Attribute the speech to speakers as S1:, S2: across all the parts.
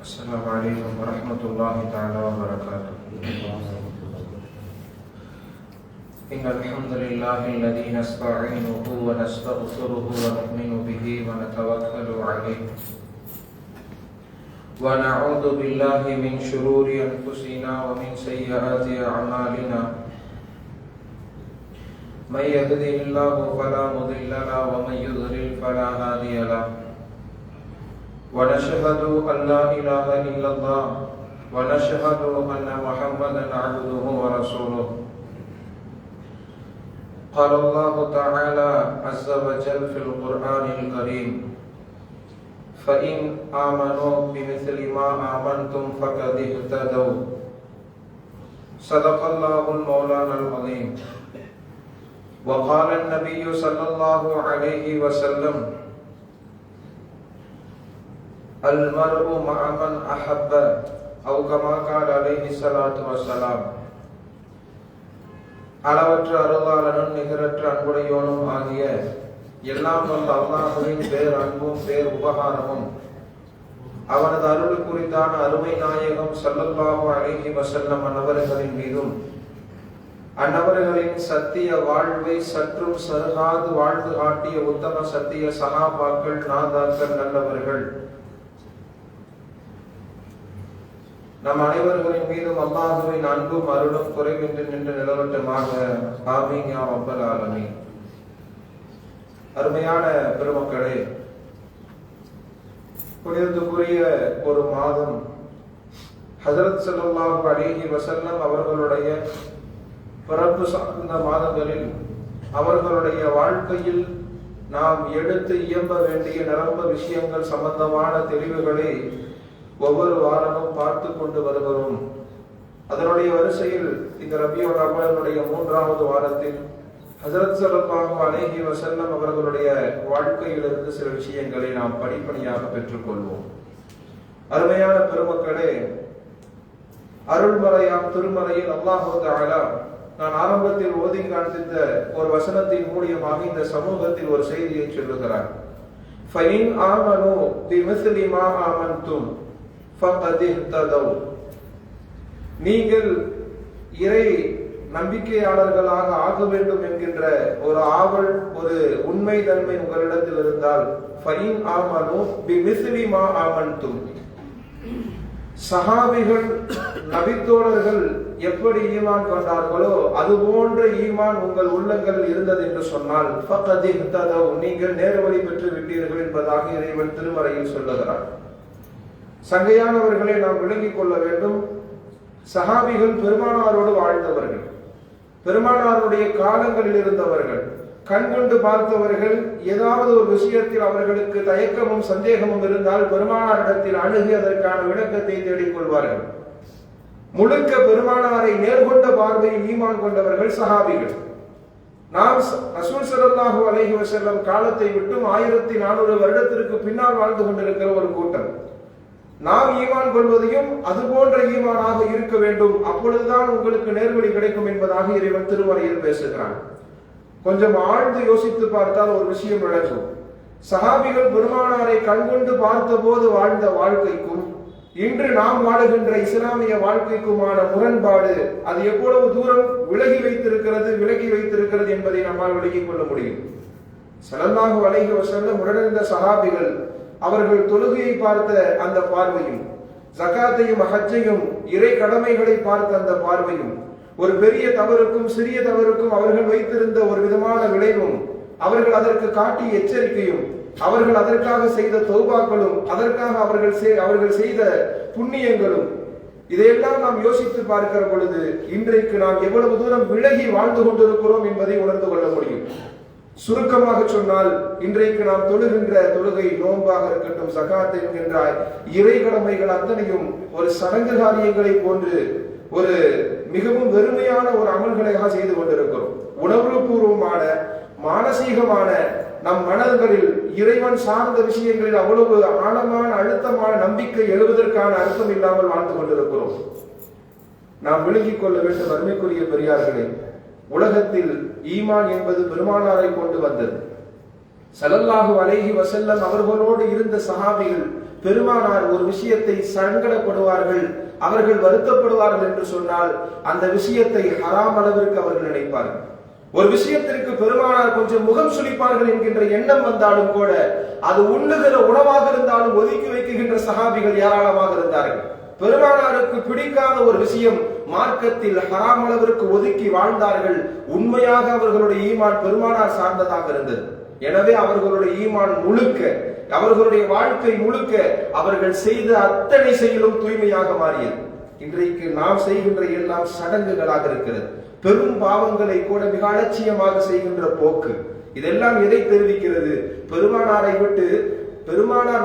S1: السلام عليكم ورحمة الله تعالى وبركاته. إن الحمد لله الذي نستعينه ونستغفره ونؤمن به ونتوكل عليه ونعوذ بالله من شرور أنفسنا ومن سيئات أعمالنا. من يهده الله فلا مضل له ومن يضلل فلا هادي له. ونشهد أن لا إله إلا الله ونشهد أن محمدا عبده ورسوله. قال الله تعالى عز وجل في القرآن الكريم: فإن آمنوا بمثل ما آمنتم فقد اهتدوا. صدق الله المولانا العظيم. وقال النبي صلى الله عليه وسلم: المرء مع من أحب أو كما قال عليه الصلاة والسلام. அளவற்ற அருளாளனும் நிகரற்ற அன்புடையோனும் ஆகிய எல்லாம் வல்ல அல்லாஹ்வின் பேர் அன்பும் பேர் உபகாரமும் அவனது அருள் குறித்தான அருமை நாயகம் ஸல்லல்லாஹு அலைஹி வஸல்லம் அன்னவர்களின் மீதும் அன்னவர்களின் சத்திய வாழ்வை சற்றும் சருகாது வாழ்ந்து காட்டிய உத்தம சத்திய சஹாபாக்கள் நாதாக்கள் நல்லவர்கள் நம் அனைவர்களின் மீதும் அல்லாஹ்வின் அன்பும் அருளும் குறைவின்றி நின்று நிலவட்டமாக ஆமீன் யா ரப்பல் ஆலமீன். அருமையான பெருமக்களே, புனிதத்துக்குரிய ஒரு மாதம் ஹஜ்ரத் ஸல்லல்லாஹு அலைஹி வஸல்லம் அவர்களுடைய பிறப்பு சார்ந்த மாதங்களில் அவர்களுடைய வாழ்க்கையில் நாம் எடுத்து இயம்ப வேண்டிய நிரம்ப விஷயங்கள் சம்பந்தமான தெளிவுகளை ஒவ்வொரு வாரமும் பார்த்து கொண்டு வருகிறோம். அதனுடைய வரிசையில் இந்த ரபியுல் அவ்வலுடைய 3வது வாரத்தில் ஹஜ்ரத் ஸல்லல்லாஹு அலைஹி வஸல்லம் அவர்களுடைய வாழ்க்கையிலிருந்து சில விஷயங்களை நாம் படிப்படியாக பெற்றுக்கொள்வோம். அருமையான பெருமக்களே, அருள்மறையாம் திருமறையில் அல்லாஹு தஆலா நான் ஆரம்பத்தில் ஓதி காண்பித்த ஒரு வசனத்தின் மூலமாக இந்த சமூகத்தில் ஒரு செய்தியை சொல்லுகிறார். ஃபஇன் ஆமனு பிமிஸ்லி மா ஆமன்தும் ஃபகத் இஹ்ததவ். நீங்கள் இறை நம்பிக்கையாளர்களாக ஆக வேண்டும் என்கின்ற ஒரு ஆவல், ஒரு உண்மை தன்மை உங்களிடத்தில் இருந்தால் ஃபஇன் ஆமனு பிமிஸ்லி மா ஆமன்தும், சஹாபிகள் நபித்தோழர்கள் எப்படி ஈமான் கொண்டார்களோ அது போன்ற ஈமான் உங்கள் உள்ளங்கள் இருந்தது என்று சொன்னால் ஃபகத் இஹ்ததவ், நீங்கள் நேர்வழி பெற்று விட்டீர்கள் என்பதாக இறைவன் திருமறையில் சொல்லுகிறார். சங்கையானவர்களை நாம் விளங்கிக் கொள்ள வேண்டும். சஹாபிகள் பெருமானாரோடு வாழ்ந்தவர்கள், பெருமானாருடைய காலங்களில் இருந்தவர்கள், கண்கொண்டு பார்த்தவர்கள். ஏதாவது ஒரு விஷயத்தில் அவர்களுக்கு தயக்கமும் சந்தேகமும் இருந்தால் பெருமானாரிடத்தில் அணுகி அதற்கான விளக்கத்தை தேடிக்கொள்வார்கள். முழுக்க பெருமானாரை நேர்கொண்ட பார்வையில் ஈமான் கொண்டவர்கள் சஹாபிகள். நாம் ரசூல் ஸல்லல்லாஹு அலைஹி வஸல்லம் காலத்தை விட்டும் 1400 வருடத்திற்கு பின்னால் வாழ்ந்து கொண்டிருக்கிற ஒரு கூட்டம். நாம் ஈமான் கொள்வதையும் அது போன்ற ஈமானாக இருக்க வேண்டும், அப்பொழுதுதான் உங்களுக்கு நேர்வழி கிடைக்கும் என்பதாக இறைவன் திருமறையில் பேசுகிறான். கொஞ்சம் ஆழ்ந்து யோசித்து பார்த்தால் ஒரு விஷயம் விளங்கும். சஹாபிகள் பெருமானாரை கண்கொண்டு பார்த்த போது வாழ்ந்த வாழ்க்கைக்கும் இன்று நாம் வாழுகின்ற இஸ்லாமிய வாழ்க்கைக்குமான முரண்பாடு அது எவ்வளவு தூரம் விலகி வைத்திருக்கிறது என்பதை நம்மால் விளங்கிக் கொள்ள முடியும். ஸல்லல்லாஹு அலைஹி வஸல்லம் உடனிருந்த சஹாபிகள் அவர்கள் தொழுகையை பார்த்த அந்த பார்வையும், ஜகாத்தையும் ஹஜ்ஜையும் இறை கடமைகளை பார்த்த அந்த பார்வையும், ஒரு பெரிய தவறுக்கும் சிறிய தவறுக்கும் அவர்கள் வைத்திருந்த ஒரு விதமான விளைவும், அவர்கள் அதற்கு காட்டிய எச்சரிக்கையும், அவர்கள் அதற்காக செய்த தௌபாக்களும், அதற்காக அவர்கள் செய்த புண்ணியங்களும், இதையெல்லாம் நாம் யோசித்து பார்க்கிற பொழுது இன்றைக்கு நாம் எவ்வளவு தூரம் விலகி வாழ்ந்து கொண்டிருக்கிறோம் என்பதை உணர்ந்து கொள்ள முடியும். சுருக்கமாக சொன்னால், இன்றைக்கு நாம் தொழுகின்ற தொழுகை, நோன்பாக இருக்கட்டும், ஜகாத் என்கின்ற இறை கடமைகள் அத்தனையும் ஒரு சடங்கு காரியங்களை போன்று ஒரு மிகவும் வெறுமையான ஒரு அமல்களாக செய்து கொண்டிருக்கிறோம். உணர்வுபூர்வமான மானசீகமான நம் மனங்களில் இறைவன் சார்ந்த விஷயங்களில் அவ்வளவு ஆழமான அழுத்தமான நம்பிக்கை எழுவதற்கான அர்த்தம் இல்லாமல் வாழ்ந்து கொண்டிருக்கிறோம். நாம் விளங்கிக் கொள்ள வேண்டும் ஸல்லல்லாஹு அலைஹி வஸல்லம் அவர்களோடு இருந்த சஹாபிகள் பெருமானார் ஒரு விஷயத்தை சங்கடப்படுவார்கள், அவர்கள் வருத்தப்படுவார்கள் என்று சொன்னால் அந்த விஷயத்தை ஹராம் அளவிற்கு அவர்கள் நினைப்பார்கள். ஒரு விஷயத்திற்கு பெருமானார் கொஞ்சம் முகம் சுளிப்பார்கள் என்கின்ற எண்ணம் வந்தாலும் கூட அது உண்ணுகிற உணவாக இருந்தாலும் ஒதுக்கி வைக்கின்ற சஹாபிகள் ஏராளமாக இருந்தார்கள். பெருமானாருக்கு பிடிக்காத ஒரு விஷயம் மார்க்கத்தில் ஹராம் அளவிற்கு ஒதுக்கி வாழ்ந்தார்கள். உண்மையாக அவர்களுடைய ஈமான் பெருமானார் சார்ந்ததாக இருந்தது. எனவே அவர்களுடைய ஈமான் முழுக்க, அவர்களுடைய வாழ்க்கை முழுக்க அவர்கள் செய்த அத்தனை செயலும் தூய்மையாக மாறியது. இன்றைக்கு நாம் செய்கின்ற எல்லாம் சடங்குகளாக இருக்கிறது. பெரும் பாவங்களை கூட மிக அலட்சியமாக செய்கின்ற போக்கு. இதெல்லாம் எதை தெரிவிக்கிறது? பெருமானார்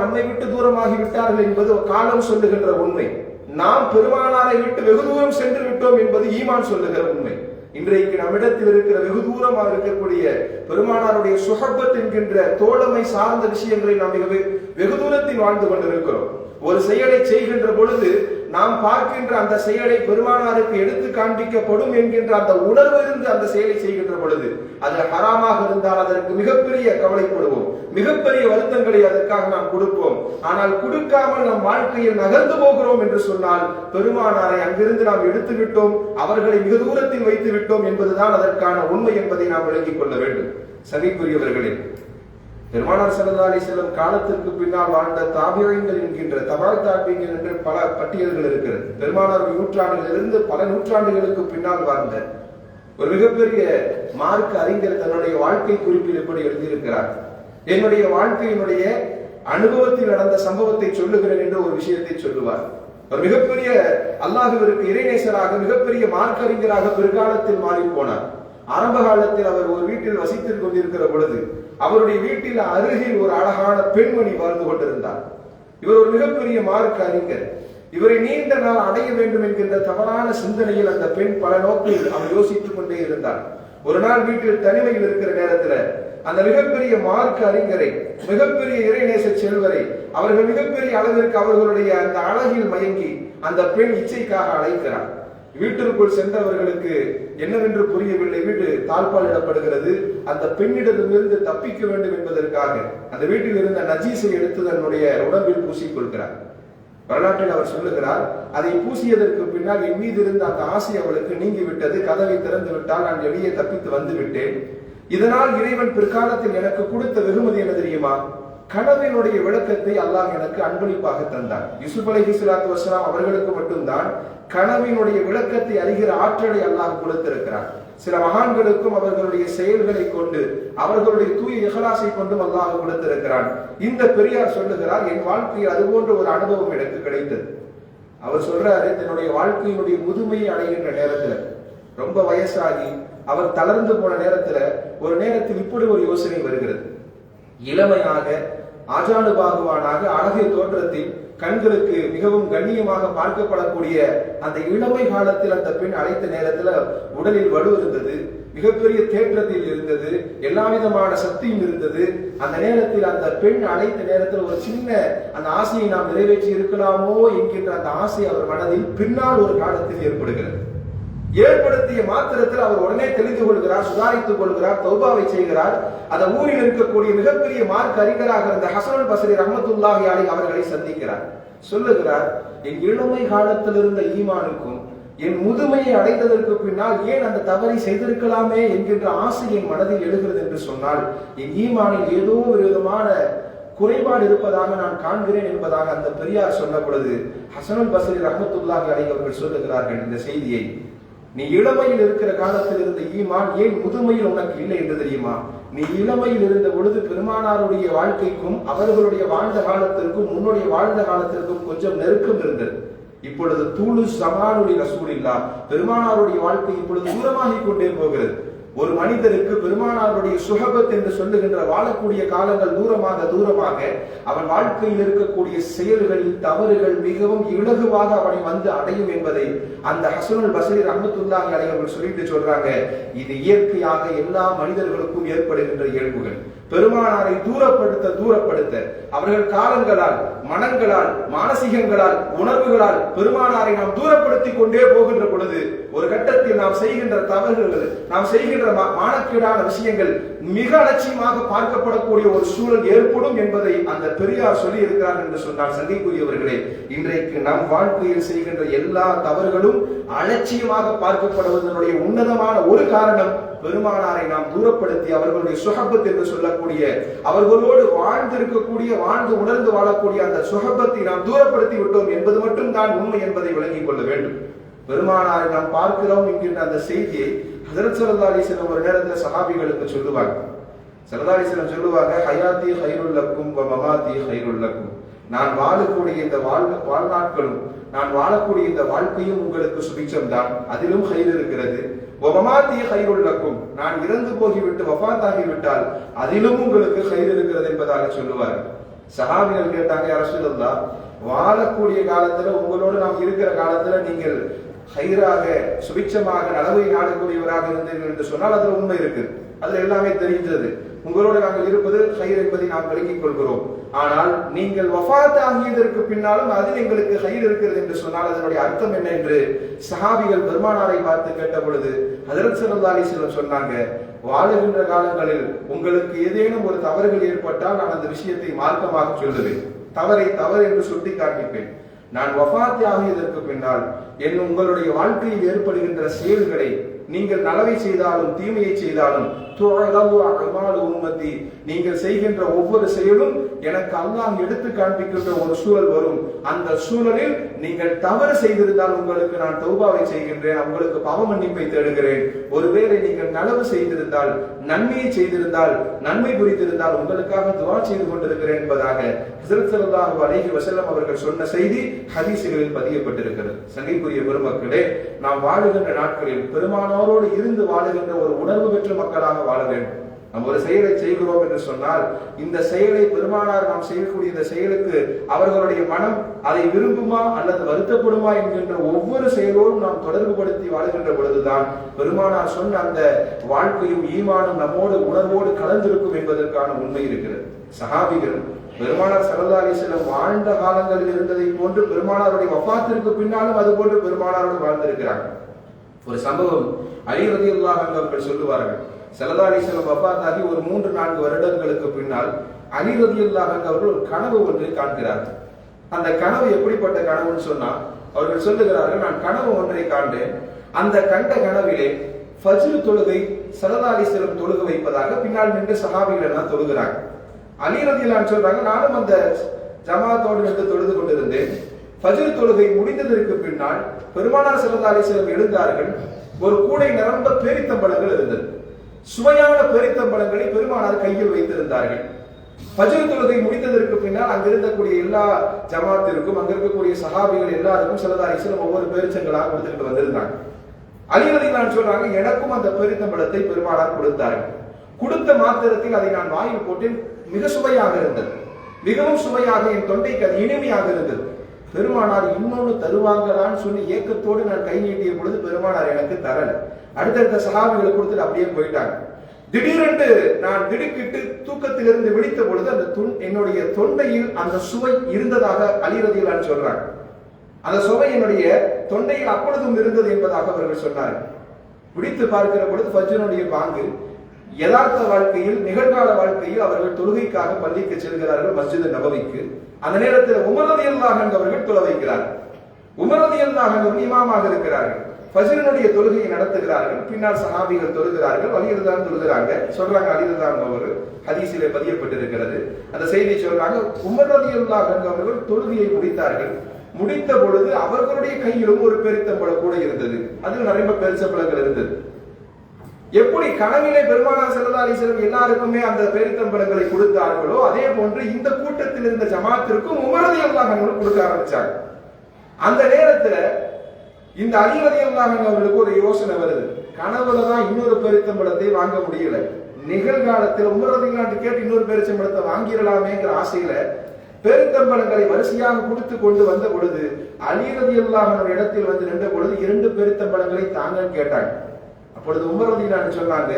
S1: நம்மை விட்டு தூரமாகி விட்டார்கள் என்பது காலம் சொல்லுகின்ற உண்மை. நாம் பெருமானாரை விட்டு வெகு தூரம் சென்று விட்டோம் என்பது ஈமான் சொல்லுகிற உண்மை. இன்றைக்கு நம்மிடத்தில் இருக்கிற வெகு தூரமாக இருக்கக்கூடிய பெருமானாருடைய சுஹபத் என்கின்ற தோழமை சார்ந்த விஷயங்களை நாம் வெகு தூரத்தில் வாழ்ந்து கொண்டிருக்கிறோம். ஒரு செயலை செய்கின்ற பொழுது நாம் பார்க்கின்ற அந்த செயலை பெருமானாருக்கு எடுத்து காண்பிக்கப்படும் என்கின்ற அந்த உணர்வு இருந்து அந்த செயலை செய்கின்ற பொழுது அது ஹராமாக இருந்தால் அதற்கு மிகப்பெரிய கவலைப்படுவோம், மிகப்பெரிய வருத்தங்களை அதற்காக நாம் கொடுப்போம். ஆனால் கொடுக்காமல் நம் வாழ்க்கையில் நகர்ந்து போகிறோம் என்று சொன்னால் பெருமானாரை அங்கிருந்து நாம் எடுத்து விட்டோம், அவர்களை மிக தூரத்தில் வைத்து விட்டோம் என்பதுதான் அதற்கான உண்மை என்பதை நாம் விளங்கிக் கொள்ள வேண்டும். சங்கைக்குரியவர்களே, பெருமானார் ஸல்லல்லாஹு அலைஹி வஸல்லம் காலத்திற்கு பின்னால் வாழ்ந்த தாபிஈன்கள் என்கின்ற தபால் தாபிஈன்கள் என்று பல பட்டியல்கள் இருக்கிறது. பெருமானார் நூற்றாண்டிலிருந்து பல நூற்றாண்டுகளுக்கு பின்னால் வாழ்ந்த ஒரு மிகப்பெரிய மார்க்க அறிஞர் தன்னுடைய வாழ்க்கை குறிப்பில் எப்படி எழுதியிருக்கிறார். என்னுடைய வாழ்க்கையினுடைய அனுபவத்தில் நடந்த சம்பவத்தை சொல்லுகிறேன் என்று ஒரு விஷயத்தை சொல்லுவார். ஒரு மிகப்பெரிய அல்லாஹ்விற்கு இறைநேசராக, மிகப்பெரிய மார்க்க அறிஞராக பிற்காலத்தில் மாறி போனார். ஆரம்ப காலத்தில் அவர் ஒரு வீட்டில் வசித்துக் கொண்டிருக்கிற பொழுது அவருடைய வீட்டில் அருகில் ஒரு அழகான பெண்மணி வாழ்ந்து கொண்டிருந்தார். இவர் ஒரு மிகப்பெரிய மார்க்க அறிஞர். இவரை நீண்ட நாள் அடைய வேண்டும் என்கின்ற தவறான சிந்தனையில் அந்த பெண் பல நோக்கில் அவர் யோசித்துக் கொண்டே இருந்தார். ஒரு நாள் வீட்டில் தனிமையில் இருக்கிற நேரத்தில் அந்த மிகப்பெரிய மார்க்க அறிஞரை, மிகப்பெரிய இறைநேச செல்வரை அவர்கள் மிகப்பெரிய அளவிற்கு அவர்களுடைய அந்த அழகில் மயங்கி அந்த பெண் இச்சைக்காக அழைக்கிறார். வீட்டிற்குள் சென்றவர்களுக்கு என்னவென்று புரியவில்லை. வீடு தாழ்பால் இடப்படுகிறது. அந்த பெண்ணிடமிருந்து தப்பிக்க வேண்டும் என்பதற்காக அந்த வீட்டில் இருந்த நஜீஸை எடுத்து தன்னுடைய உடம்பில் பூசிக்கொள்கிறார். வரலாற்றில் அவர் சொல்லுகிறார், அதை பூசியதற்கு பின்னால் என் மீது இருந்த அந்த ஆசை அவளுக்கு நீங்கிவிட்டது. கதவை திறந்து விட்டால் நான் வெளியே தப்பித்து வந்து விட்டேன். இதனால் இறைவன் பிற்காலத்தில் எனக்கு கொடுத்த வெகுமதி என்ன தெரியுமா? கனவினுடைய விளக்கத்தை அல்லாஹ் எனக்கு அன்பளிப்பாக தந்தார். யூசுப் அலைஹிஸ்ஸலாத்து வஸ்ஸலாம் அவர்களுக்கு மட்டும்தான் கனவினுடைய விளக்கத்தை அறிகிற ஆற்றலை அல்லாஹ் கொடுத்திருக்கிறார். சில மகான்களுக்கும் அவர்களுடைய செயல்களை கொண்டு, அவர்களுடைய தூய இஹ்லாஸை கொண்டும் அல்லாஹ் கொடுத்திருக்கிறான். இந்த பெரியார் சொல்லுகிறார், என் வாழ்க்கையில் அது போன்ற ஒரு அனுபவம் எனக்கு கிடைத்தது. அவர் சொல்றாரு, தன்னுடைய வாழ்க்கையினுடைய முதுமையை அடைகின்ற நேரத்துல, ரொம்ப வயசாகி அவர் தளர்ந்து போன நேரத்துல ஒரு நேரத்தில் இப்படி ஒரு யோசனை வருகிறது. இளமையாக, ஆஜானுபாகுவானாக, அழகிய தோற்றத்தில், கண்களுக்கு மிகவும் கண்ணியமாக பார்க்கப்படக்கூடிய அந்த இளமை காலத்தில் அந்த பெண் அழைத்த நேரத்துல உடலில் வலு இருந்தது, மிகப்பெரிய தேற்றத்தில் இருந்தது, எல்லா விதமான சக்தியும் இருந்தது. அந்த நேரத்தில் அந்த பெண் அழைத்த நேரத்தில் ஒரு சின்ன அந்த ஆசையை நாம் நிறைவேற்றி இருக்கலாமோ என்கின்ற அந்த ஆசை அவர் மனதில் பின்னால் ஒரு காலத்தில் ஏற்படுகிறது. ஏற்படுத்திய மாத்திரத்தில் அவர் உடனே தெளிந்து கொள்கிறார், சுதாரித்துக் கொள்கிறார், தௌபாவை செய்கிறார். அந்த ஊரில் இருக்கக்கூடிய மிகப்பெரிய மார்க்க அறிஞராக இருந்த ஹஸனுல் பஸ்ரி ரஹ்மத்துல்லாஹி அலைஹி அவர்களை சந்திக்கிறார். சொல்லுகிறார், என் இளமை காலத்தில் இருந்த ஈமானுக்கும் என் முதுமையை அடைந்ததற்கு பின்னால் ஏன் அந்த தவறை செய்திருக்கலாமே என்கின்ற ஆசை என் மனதில் எழுகிறது என்று சொன்னால், என் ஈமானில் ஏதோ ஒரு விதமான குறைபாடு இருப்பதாக நான் காண்கிறேன் என்பதாக அந்த பெரியார் சொன்ன பொழுது ஹஸனுல் பஸ்ரி ரஹ்மத்துல்லாஹி அலைஹி அவர்கள் சொல்லுகிறார்கள் இந்த செய்தியை, நீ இளமையில் இருக்கிற காலத்தில் இருந்த ஈமான் ஏன் முதுமையில் உனக்கு இல்லை என்று தெரியுமா? நீ இளமையில் இருந்த பொழுது பெருமானாருடைய வாழ்க்கைக்கும் அவர்களுடைய வாழ்ந்த காலத்திற்கும் உன்னுடைய வாழ்ந்த காலத்திற்கும் கொஞ்சம் நெருக்கம் இருந்தது. இப்பொழுது தூளு ஸமானுலி ரசூலில்லா, பெருமானாருடைய வாழ்க்கை இப்பொழுது தூரமாகி கொண்டே போகிறது. ஒரு மனிதருக்கு பெருமானாருடைய சுஹபத் என்று சொல்லுகின்ற வாழக்கூடிய காலங்கள் தூரமாக தூரமாக அவன் வாழ்க்கையில் இருக்கக்கூடிய செயல்களில் தவறுகள் மிகவும் இலகுவாக அவனை வந்து அடையும் என்பதை அந்த ஹஸனுல் பஸ்ரி ரஹ்மத்துல்லாஹி அலைஹி அவர்கள் சொல்லிட்டு சொல்றாங்க. இது இயற்கையாக எல்லா மனிதர்களுக்கும் ஏற்படுகின்ற இயல்புகள். பெருமானாரை தூரப்படுத்த அவர்கள் காலங்களால், மனங்களால், மானசீகங்களால், உணர்வுகளால் பெருமானாரை நாம் தூரப்படுத்திக் கொண்டே போகின்ற பொழுது ஒரு கட்டத்தில் நாம் செய்கின்ற தவறுகள், நாம் செய்கின்ற மானக்கேடான விஷயங்கள் மிக அலட்சியமாக பார்க்கப்படக்கூடிய ஒரு சூழல் ஏற்படும் என்பதை அந்த பெரியார் சொல்லி இருக்கிறார் என்று சொன்னால், சங்கைக்குரியவர்களே, இன்றைக்கு நம் வாழ்க்கையில் செய்கின்ற எல்லா தவறுகளும் அலட்சியமாக பார்க்கப்படுவதனுடைய உன்னதமான ஒரு காரணம் பெருமானாரை நாம் தூரப்படுத்தி அவர்களுடைய சுஹபத் என்று சொல்லக்கூடிய, அவர்களோடு வாழ்ந்து உணர்ந்து வாழக்கூடிய அந்த சுஹபத்தை நாம் தூரப்படுத்தி விட்டோம் என்பது மட்டும் தான் உண்மை என்பதை விளங்கிக் கொள்ள வேண்டும். பெருமானாரை நாம் பார்க்கிறோம் என்கின்ற அந்த செய்தியை ஹஜ்ரத் ஸல்லல்லாஹு அலைஹி வஸல்லம் ஒரு நேரத்தில் சஹாபிகளுக்கு சொல்லுவாங்க. ஸல்லல்லாஹு அலைஹி வஸல்லம் சொல்லுவாங்க, ஹயாத்தி கைருல் லக்கும் வ மமாத்தி கைருல் லக்கும். நான் வாழக்கூடிய இந்த வாழ்நாட்களும், நான் வாழக்கூடிய இந்த வாழ்க்கையும் உங்களுக்கு சுபிட்சம் தான், அதிலும் கைர் இருக்கிறது. வமமாத்தி கைருல் லக்கும், நான் இறந்து போகிவிட்டு வஃபாத்தாகிவிட்டால் அதிலும் உங்களுக்கு கைர் இருக்கிறது என்பதாக சொல்லுவார். சஹாபிகள் கேட்டாங்க, யா ரசூலல்லாஹ், வாழக்கூடிய காலத்துல உங்களோடு நாம் இருக்கிற காலத்துல நீங்கள் ஹைராக சுபிட்சமாக நலவை நாடக்கூடியவராக இருந்தீர்கள் என்று சொன்னால் அதுல உண்மை இருக்கு, அதுல எல்லாமே தெரிந்தது. உங்களோடு நாங்கள் இருப்பது ஹைர் என்பதை நாம் விளங்கிக் கொள்கிறோம். ஆனால் நீங்கள் வஃபாத் ஆகியதற்கு பின்னாலும் அதில் எங்களுக்கு ஹைர் இருக்கிறது என்று சொன்னால் அதனுடைய அர்த்தம் என்ன என்று சஹாபிகள் பெருமானாரை பார்த்து கேட்ட பொழுது ஹஜ்ரத் ஸல்லல்லாஹு அலைஹி வஸல்லம் சொன்னாங்க, வாழுகின்ற காலங்களில் உங்களுக்கு ஏதேனும் ஒரு தவறுகள் ஏற்பட்டால் நான் அந்த விஷயத்தை மார்க்கமாக சொல்லுவேன், தவறு என்று சுட்டி காண்பிப்பேன். நான் வஃபாத் ஆகியதற்கு பின்னால் உங்களுடைய வாழ்க்கையில் ஏற்படுகின்ற செயல்களை நீங்கள் நலவை செய்தாலும் தீமையை செய்தாலும் நீங்கள் செய்கின்ற ஒவ்வொரு செயலும் எனக்கு அல்லாஹ் எடுத்து காண்பிக்கின்ற ஒரு சூழல் வரும். அந்த சூழலில் நீங்கள் தவறு செய்திருந்தால் உங்களுக்கு நான் தௌபாவை செய்கின்றேன், உங்களுக்கு பாவ மன்னிப்பை தேடுகிறேன். ஒருவேளை நீங்கள் நலவு செய்திருந்தால், நன்மையை செய்திருந்தால், நன்மை புரிந்திருந்தால் உங்களுக்காக துஆ செய்து கொண்டிருக்கிறேன் என்பதாக ஹஜ்ரத் ஸல்லல்லாஹு அலைஹி வஸல்லம் அவர்கள் சொன்ன செய்தி ஹதீஸ்களில் பதியப்பட்டிருக்கிறது. சங்கைக்குரிய பெருமக்களே, நாம் வாழுகின்ற நாட்களில் பெருமானாரோடு இருந்து வாழுகின்ற ஒரு உணர்வு பெற்ற மக்களாக வாழ வேண்டும். நாம் ஒரு செயலை செய்கிறோம் என்று சொன்னால் இந்த செயலை பெருமானார் நாம் செய்யக்கூடிய இந்த செயலுக்கு அவர்களுடைய மனம் அதை விரும்புமா அல்லது வருத்தப்படுமா என்கின்ற ஒவ்வொரு செயலோடும் நாம் தொடர்பு படுத்தி வாழ்கின்ற பொழுதுதான் பெருமானார் சொன்ன அந்த வாழ்க்கையும் ஈமானும் நம்மோடு உணர்வோடு கலந்திருக்கும் என்பதற்கான உண்மை இருக்கிறது. சஹாபிகள் பெருமானார் ஸல்லல்லாஹு அலைஹி வஸல்லம் வாழ்ந்த காலங்களில் இருந்ததை போன்று பெருமானாருடைய வஃபாத்திற்கு பின்னாலும் அது போன்று பெருமானாரோடு வாழ்ந்திருக்கிறாங்க. ஒரு சம்பவம் அலி ரலியல்லாஹு அன்ஹு அவர்கள் சொல்லுவார்கள், ஸல்லல்லாஹு அலைஹி வஸல்லம் வஃபாத்தாகி ஒரு 3-4 வருடங்களுக்கு பின்னால் அலி ரலியல்லாஹு அன்ஹு அவர்கள் ஒரு கனவு ஒன்றை காண்கிறார்கள். அந்த கனவு எப்படிப்பட்ட கனவுன்னு சொன்னா, அவர்கள் சொல்லுகிறார்கள், நான் கனவு ஒன்றை காண்டேன். அந்த கண்ட கனவிலே ஃபஜ்ர் தொழுகை ஸல்லல்லாஹு அலைஹி வஸல்லம் தொழுக வைப்பதாக பின்னால் நின்று சஹாபிகள் எல்லாம் தொழுகிறாங்க. அலி ரலியல்லாஹு அன்ஹு சொல்றாங்க, நானும் அந்த ஜமாத்தோடு நின்று தொழுது கொண்டிருந்தேன். ஃபஜ்ர் தொழுகை முடிந்ததற்கு பின்னால் பெருமானார் ஸல்லல்லாஹு அலைஹி வஸல்லம் எழுந்தார்கள். ஒரு கூடை நிரம்ப பேரித்தம்பழங்கள் இருந்தது. சுவையான பேரித்தம்பழங்களை பெருமானார் கையில் வைத்திருந்தார்கள். ஃபஜ்ர் தொழுகை முடித்ததற்கு பின்னால் அங்கிருந்தக்கூடிய எல்லா ஜமாத்திற்கும், அங்க இருக்கக்கூடிய சஹாபிகள் எல்லாருக்கும் ஸல்லல்லாஹு அலைஹி வஸல்லம் ஒவ்வொரு பேரிச்சங்களாக கொடுத்துட்டு வந்திருந்தாங்க. அலி ரலியல்லாஹு அன்ஹு சொல்றாங்க, எனக்கும் அந்த பேரித்தம்பழத்தை பெருமானார் கொடுத்தார்கள். கொடுத்த மாத்திரத்தில் அதை நான் வாயில் போட்டு மிக சுவையாக இருந்தது, மிகவும் சுவையாக, என் தொண்டைக்கு அது இனிமையாக இருந்தது. பெருமானார் இன்னொன்னு தருவாங்களான்னு சொல்லி ஏக்கத்தோடு நான் கை நீட்டிய பொழுது பெருமானார் எனக்கு தரல. அடுத்தடுத்த சஹாபிகளை கொடுத்துட்டு அப்படியே போயிட்டாங்க. திடீரென்று நான் திடுக்கிட்டு தூக்கத்திலிருந்து விழித்த பொழுது அந்த என்னுடைய தொண்டையில் அந்த சுவை இருந்ததாக அலி ரலியல்லாஹு அன்ஹு சொல்றாங்க. அந்த சுவை என்னுடைய தொண்டையில் அப்பொழுதும் இருந்தது என்பதாக அவர்கள் சொன்னார்கள். விழித்து பார்க்கிற பொழுது ஃபஜ்ருடைய பாங்கு. யதார்த்த வாழ்க்கையில், நிகழ்கால வாழ்க்கையில் அவர்கள் தொழுகைக்காக பள்ளிக்கு செல்கிறார்கள், மஸ்ஜித் நபவிக்கு. அந்த நேரத்தில் உமர் ரலியல்லாஹு அன்ஹு அவர்கள் தொழ வைக்கிறார்கள். உமர் ரலியல்லாஹு அன்ஹு இமாமாக இருக்கிறார்கள். ஃபஜ்ருடைய தொழுகையை நடத்துகிறார்கள். பின்னால் சஹாபிகள் தொழுகிறார்கள், அலி ரலியல்லாஹு அன்ஹு தொழுகிறாங்க. சொல்றாங்க, அலி ரலியல்லாஹு அன்ஹு அவர் ஹதீஸிலே பதியப்பட்டிருக்கிறது. அந்த செய்தி சொல்றாங்க, உமர் ரலியல்லாஹு அன்ஹு அவர்கள் தொழுகையை முடித்தார்கள். முடித்த பொழுது அவர்களுடைய கையிலும் ஒரு பெரித்தம்பழம் கூட இருந்தது. அதில் நிறைய பெரிச்சம்பழங்கள் இருந்தது. எப்படி கனவிலே பெருமானார் ஸல்லல்லாஹு அலைஹி வஸல்லம் எல்லாருக்குமே அந்த பேரித்தம்பழங்களை கொடுத்தார்களோ அதே போன்று இந்த கூட்டத்தில் இருந்த ஜமாத்திற்கும் உமர் ரலியல்லாஹு அன்ஹு கொடுக்க ஆரம்பிச்சாங்க. அந்த நேரத்துல இந்த அலி ரலியல்லாஹு அன்ஹு அவர்களுக்கு ஒரு யோசனை வருது. கனவுலதான் இன்னொரு பேரித்தம்பழத்தை வாங்க முடியல, நிகழ்காலத்தில் உமர் ரலியல்லாஹு அன்ஹு கேட்டு இன்னொரு பேரித்தம்பழத்தை வாங்கிடலாமேங்கிற ஆசையில பேரித்தம்பழங்களை வரிசையாக கொடுத்து கொண்டு வந்த பொழுது அலி ரலியல்லாஹு அன்ஹு இடத்தில் வந்து நின்ற பொழுது 2 பேரித்தம்பழங்களை தாங்கன்னு கேட்டாங்க. அப்பொழுது உமர் ரலியல்லாஹு அன்ஹு சொன்னாங்க,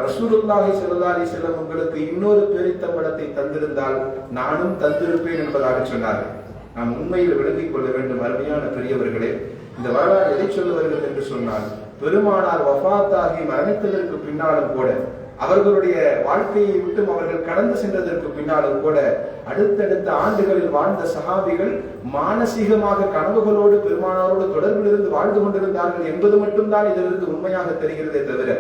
S1: ரசூலுல்லாஹி ஸல்லல்லாஹு அலைஹி வஸல்லம் உங்களுக்கு இன்னொரு பேரித்தம்பழத்தை தந்திருந்தால் நானும் தந்திருப்பேன் என்பதாக சொன்னார்கள். நாம் உண்மையில் விளங்கிக் கொள்ள வேண்டும். அருமையான பெரியவர்களே, இந்த வரலாறு எதை சொல்ல வருகிறது என்று சொன்னால், பெருமானார் வஃபாத்தாகி மரணித்ததற்கு பின்னாலும் கூட, அவர்களுடைய வாழ்க்கையை விட்டு அவர்கள் கடந்து சென்றதற்கு பின்னாலும் கூட, அடுத்தடுத்த ஆண்டுகளில் வாழ்ந்த சஹாபிகள் மானசீகமாக கனவுகளோடு பெருமானாரோடு தொடர்பில் இருந்து வாழ்ந்து கொண்டிருந்தார்கள் என்பது மட்டும்தான் இதிலிருந்து உண்மையாக தெரிகிறதே தவிர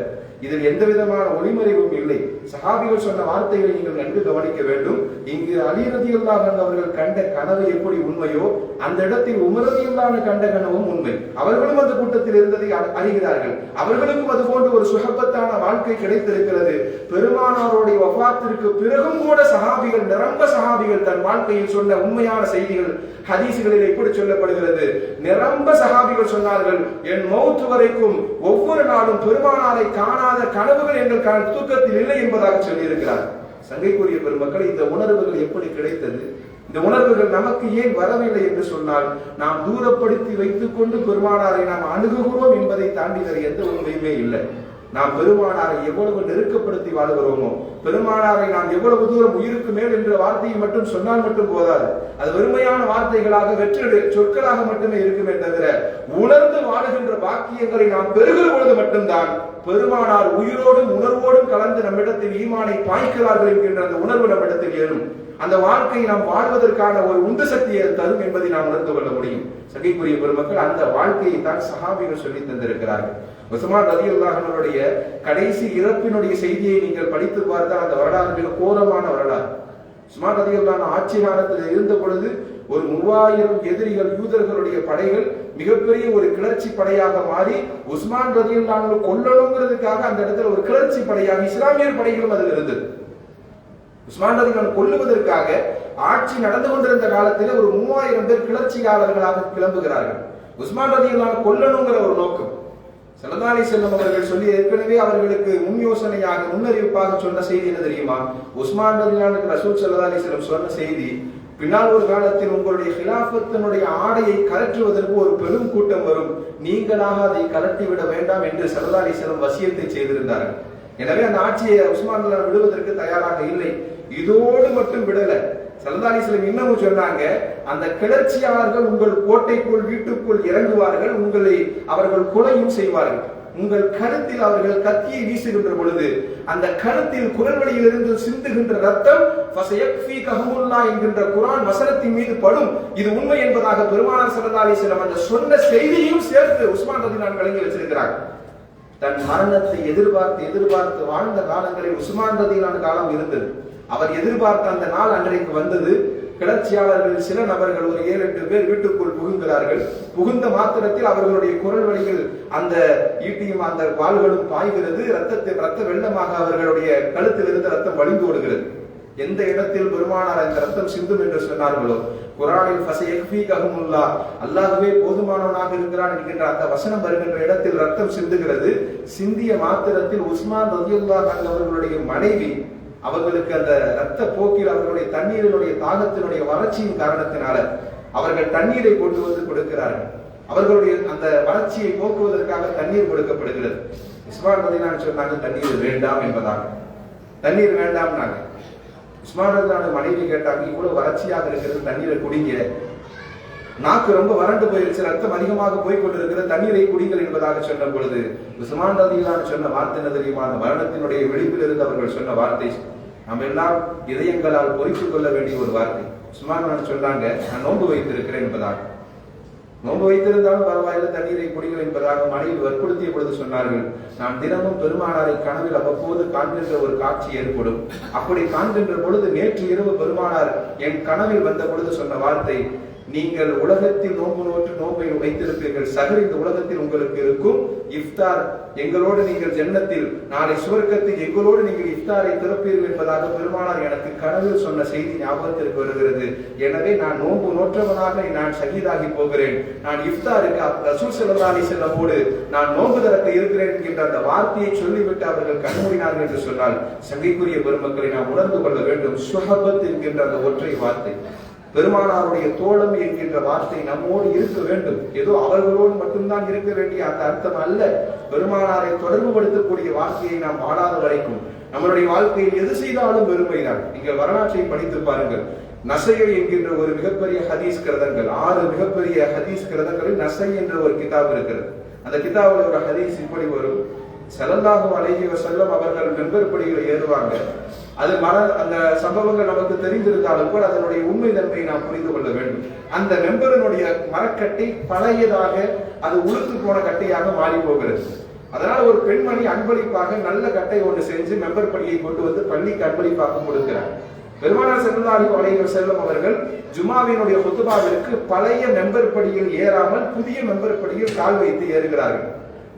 S1: இதில் எந்த விதமான ஒளிமறைவும் இல்லை. சஹாபிகள் சொன்ன வார்த்தைகளை நீங்கள் நன்கு கவனிக்க வேண்டும். இங்கு அலி ரலியல்லாஹு அன்ஹு அவர்கள் கண்ட கனவு எப்படி உண்மையோ, அந்த இடத்தில் உமர் ரலியல்லாஹு அன்ஹு கண்ட கனவும் உண்மை. அவர்களும் அந்த கூட்டத்தில் இருந்ததை அறிகிறார்கள். அவர்களுக்கும் அது போன்ற ஒரு சுஹபத்தான வாழ்க்கை கிடைத்திருக்கிறது. பெருமானாருடைய வஃபாத்திற்கு பிறகும் கூட சஹாபிகள், நிரம்ப சஹாபிகள் தன் வாழ்க்கையில் சொன்ன உண்மையான செய்திகள் ஹதீஸ்களில் எப்படி சொல்லப்படுகிறது, நிரம்ப சஹாபிகள் சொன்னார்கள், என் மௌத் வரைக்கும் ஒவ்வொரு நாளும் பெருமானாரை காணாத கனவுகள் எங்கள் தூக்கத்தில் இல்லை என்பதாக சொல்லி இருக்கிறார். சங்கைக்குரிய பெருமக்கள், இந்த உணர்வுகள் எப்படி கிடைத்தது? இந்த உணர்வுகள் நமக்கு ஏன் வரவில்லை என்று சொன்னால், நாம் தூரப்படுத்தி வைத்துக் கொண்டு பெருமானாரை நாம் அணுகுகிறோம் என்பதை தாண்டி வேறு எந்த உண்மையுமே இல்லை. நாம் பெருமானாரை எவ்வளவு நெருக்கப்படுத்தி வாழுகிறோமோ, பெருமானாரை நாம் எவ்வளவு தூரம் உயிருக்கு மேல் என்ற வார்த்தையை மட்டும் சொன்னால் மட்டும் போதாது. அது வெறுமையான வார்த்தைகளாக வெற்றி சொற்களாக மட்டுமே இருக்குமே தவிர, உணர்ந்து வாழுகின்ற பாக்கியங்களை நாம் பெறுகிற பொழுது மட்டும்தான் பெருமானார் உயிரோடும் உணர்வோடும் கலந்து நம்மிடத்தில் ஈமானை பாய்க்கிறார்கள் என்கின்ற அந்த உணர்வு நம்மிடத்தில் ஏறும். அந்த வாழ்க்கையை நாம் வாழ்வதற்கான ஒரு உந்து சக்தியை தரும் என்பதை நாம் உணர்ந்து கொள்ள முடியும். சகைக்குரிய பெருமக்கள், அந்த வாழ்க்கையை தான் சஹாபிகள் சொல்லி தந்திருக்கிறார்கள். உஸ்மான் ரலியல்லாஹு அன்ஹுடைய கடைசி இறப்பினுடைய செய்தியை நீங்கள் படித்து பார்த்தால் அந்த வரலாறு மிக கோரமான வரலாறு. உஸ்மான் ரலியல்லாஹு அன்ஹு ஆட்சி காலத்தில் இருந்த பொழுது ஒரு 3000 எதிரிகள், யூதர்களுடைய படைகள் மிகப்பெரிய ஒரு கிளர்ச்சி படையாக மாறி உஸ்மான் ரலியல்லாஹு அன்ஹு கொல்லணுங்கிறதுக்காக அந்த இடத்துல ஒரு கிளர்ச்சி படையாக இஸ்லாமியர் படைகளும் அதில் இருந்தது. உஸ்மான் ரலியல்லாஹு அன்ஹு கொல்லுவதற்காக ஆட்சி நடந்து கொண்டிருந்த காலத்தில் ஒரு 3000 பேர் கிளர்ச்சியாளர்களாக கிளம்புகிறார்கள். உஸ்மான் ரலியல்லாஹு அன்ஹு கொல்லணுங்கிற ஒரு நோக்கம். ஸல்லல்லாஹு அலைஹி வஸல்லம் அவர்கள் சொல்லி ஏற்கனவே அவர்களுக்கு முன் யோசனையாக, முன்னறிவிப்பாக சொன்ன செய்தி என்ன தெரியுமா? உஸ்மான் ரலியல்லாஹு அன்ஹு ரசூல் ஸல்லல்லாஹு அலைஹி வஸல்லம் சொன்ன செய்தி, பின்னால் ஒரு காலத்தில் உங்களுடைய ஹிலாஃபத்தினுடைய ஆடையை கலற்றுவதற்கு ஒரு பெரும் கூட்டம் வரும், நீங்களாக அதை கலட்டி விட வேண்டாம் என்று ஸல்லல்லாஹு அலைஹி வஸல்லம் வசியத்தை செய்திருந்தார்கள். எனவே அந்த ஆட்சியை உஸ்மான் ரலியல்லாஹு அன்ஹு விடுவதற்கு தயாராக இல்லை. இதோடு மட்டும் விடல, ஸல்லல்லாஹு அலைஹி வஸல்லம் இன்னமும் சொன்னாங்க, அந்த கிளர்ச்சியாளர்கள் உங்கள் கோட்டைக்குள், வீட்டுக்குள் இறங்குவார்கள், உங்களை அவர்கள் கொலையும் செய்வார்கள். உங்கள் கழுத்தில் அவர்கள் கத்தியை வீசுகின்ற பொழுது அந்த கழுத்தில் குரல் வழியிலிருந்து சிந்துகின்ற ரத்தம் ஃபஸயக்ஃபீகஹுமுல்லாஹ் என்கின்ற குர்ஆன் வசனத்தின் மீது படும். இது உண்மை என்பதாக பெருமானார் ஸல்லல்லாஹு அலைஹி வஸல்லம் அந்த சொன்ன செய்தியையும் சேர்த்து உஸ்மான் ரலியல்லாஹு அன்ஹு வழங்கி வச்சிருக்கிறார். தன் மரணத்தை எதிர்பார்த்து வாழ்ந்த காலங்களில் உஸ்மான் ரலியல்லாஹு அன்ஹு காலம் இருந்தது. அவர் எதிர்பார்த்த அந்த நாள் அன்றைக்கு வந்தது. கிளர்ச்சியாளர்கள் சில நபர்கள், ஒரு 7-8 பேர் வீட்டுக்குள் புகுகிறார்கள். புகுந்த மாத்திரத்தில் அவர்களுடைய குரல் வழிகள் அந்த ஈட்டியும் அந்த வாள்களும் பாய்கிறது. ரத்த வெள்ளமாக அவர்களுடைய கழுத்தில் இருந்து ரத்தம் வழிந்து ஓடுகிறது. எந்த இடத்தில் பெருமானார் இந்த ரத்தம் சிந்தும் என்று சொன்னார்களோ, குர்ஆனில் ஃபஸயக்ஃபீகஹுமுல்லாஹ், அல்லாஹ்வே போதுமானவனாக இருக்கிறான் என்கின்ற அந்த வசனம் வருகின்ற இடத்தில் ரத்தம் சிந்துகிறது. சிந்திய மாத்திரத்தில் உஸ்மான் ரலியல்லாஹு அன்ஹு அவர்களுடைய மனைவி, அவர்களுக்கு அந்த ரத்த போக்கில் அவர்களுடைய தண்ணீரினுடைய தாகத்தினுடைய வறட்சியின் காரணத்தினால அவர்கள் தண்ணீரை கொண்டு வந்து கொடுக்கிறார்கள். அவர்களுடைய அந்த வறட்சியை போக்குவதற்காக தண்ணீர் கொடுக்கப்படுகிறது. உஸ்மான் ரலியல்லாஹு அன்ஹு சொன்னாங்க, தண்ணீர் வேண்டாம் என்பதாக. தண்ணீர் வேண்டாம். உஸ்மான் ரலியல்லாஹு அன்ஹு மனைவி கேட்டாங்க, இவ்வளவு வறட்சியாக இருக்கிறது, தண்ணீரை குடிங்க, நாக்கு ரொம்ப வறண்டு போயிருச்சு, ரத்தம் அதிகமாக போய்கொண்டிருக்கிற, தண்ணீரை குடிங்கள் என்பதாக சொன்ன பொழுது உஸ்மான் ரலியல்லாஹு அன்ஹு சொன்ன வார்த்தை என்ன தெரியுமா? அந்த மரணத்தினுடைய விழிப்பில் இருந்து அவர்கள் சொன்ன வார்த்தை நாம் எல்லாம் இதயங்களால் பொறித்துக் கொள்ள வேண்டிய ஒரு வார்த்தை. உஸ்மான் ரலியல்லாஹு அன்ஹு சொன்னாங்க, நான் நோன்பு வைத்திருக்கிறேன் என்பதாக. நோன்பு வைத்திருந்தாலும் பரவாயில்லை, தண்ணீரை குடிங்கள் என்பதாக மனைவி வற்புறுத்திய பொழுது சொன்னார்கள், நான் தினமும் பெருமானாரை கனவில் அவ்வப்போது காண்கின்ற ஒரு காட்சி ஏற்படும். அப்படி காண்கின்ற பொழுது நேற்று இரவு பெருமானார் என் கனவில் வந்த பொழுது சொன்ன வார்த்தை, நீங்கள் உலகத்தில் நோன்பு நோற்று நோன்பை வைத்திருப்பீர்கள், சகர் இந்த உலகத்தில் உங்களுக்கு இருக்கும், இஃப்தார் எங்களோடு நீங்கள் ஜன்னத்தில், நாளை சுவர்க்கத்தில் எங்களோடு நீங்கள் இஃப்தாரை திறப்பீர்கள் என்பதாக பெருமானார் எனக்கு கனவில் சொன்ன செய்தி ஞாபகத்திற்கு வருகிறது. எனவே நான் நோன்பு நோற்றவனாக நான் ஷஹீதாகி போகிறேன், நான் இஃப்தாருக்கு ரசூல் ஸல்லல்லாஹு அலைஹி வஸல்லமோடு நான் நோன்பு திறக்க இருக்கிறேன் என்கின்ற அந்த வார்த்தையை சொல்லிவிட்டு அவர்கள் கண்மூடினார்கள் என்று சொன்னால், சங்கைக்குரிய பெருமக்களை நாம் உணர்ந்து கொள்ள வேண்டும். சுஹபத் என்கின்ற அந்த ஒற்றை வார்த்தை, பெருமானாருடைய தோழமை என்கின்ற வார்த்தை நம்மோடு இருக்க வேண்டும். ஏதோ அவர்களோடு மட்டும்தான் இருக்க வேண்டிய அந்த அர்த்தம் அல்ல. பெருமானாரை தொடர்புபடுத்தக்கூடிய வார்த்தையை நாம் வாழாத வரைக்கும் நம்மளுடைய வாழ்க்கையில் எது செய்தாலும் பெருமைதான். நீங்கள் வரலாற்றை படித்து பாருங்கள். நசை என்கின்ற ஒரு மிகப்பெரிய ஹதீஸ் கிரதங்கள், 6 மிகப்பெரிய ஹதீஸ் கிரதங்களில் நசை என்ற ஒரு கிதாப் இருக்கிறது. அந்த கிதாபில் ஒரு ஹதீஸ் இப்படி வரும்: ஸல்லல்லாஹு அலைஹி வஸல்லம் அவர்கள் மெம்பர் படியில் ஏறுவாங்க. அது அந்த சம்பவங்கள் நமக்கு தெரிந்திருந்தாலும் கூட அதனுடைய உண்மை தன்மையை நாம் புரிந்து கொள்ள வேண்டும். அந்த மெம்பரனுடைய மரக்கட்டை பழையதாக, அது உளுத்து போன கட்டையாக மாறி போகிறது. அதனால ஒரு பெண்மணி அன்பளிப்பாக நல்ல கட்டை ஒன்று செஞ்சு மெம்பர் படியை கொண்டு வந்து பள்ளிக்கு அன்பளிப்பாக கொடுக்கிறார். பெருமானார் ஸல்லல்லாஹு அலைஹி வஸல்லம் அவர்கள் ஜுமாவினுடைய குத்பாவிற்கு பழைய மெம்பர் படியில் ஏறாமல் புதிய மெம்பர் படியில் கால் வைத்து ஏறுகிறார்கள்.